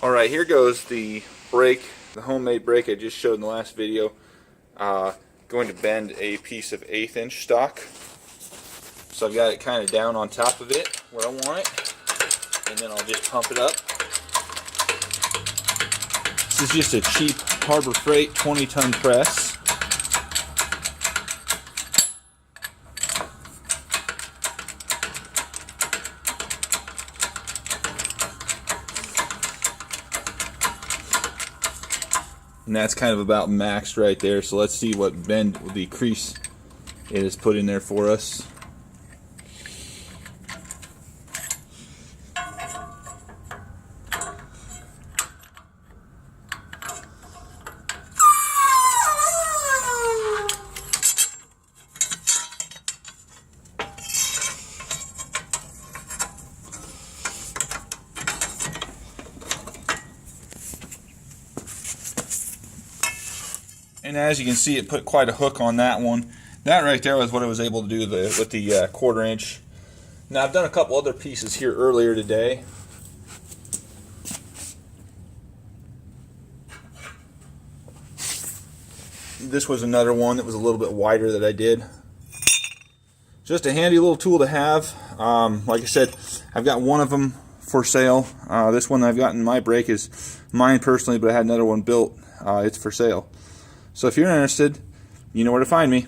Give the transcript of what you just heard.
Alright, here goes the brake, the homemade brake I just showed in the last video. Going to bend a piece of 1/8 inch stock. So I've got it kind of down on top of it where I want it, and then I'll just pump it up. This is just a cheap Harbor Freight 20-ton press. And that's kind of about maxed right there. So let's see what bend, the crease it has put in there for us. And as you can see, it put quite a hook on that one. That right there was what I was able to do with the 1/4 inch. Now I've done a couple other pieces here earlier today. This was another one that was a little bit wider that I did. Just a handy little tool to have. Like I said, I've got one of them for sale. This one I've got in my brake is mine personally, but I had another one built. It's for sale. So if you're interested, you know where to find me.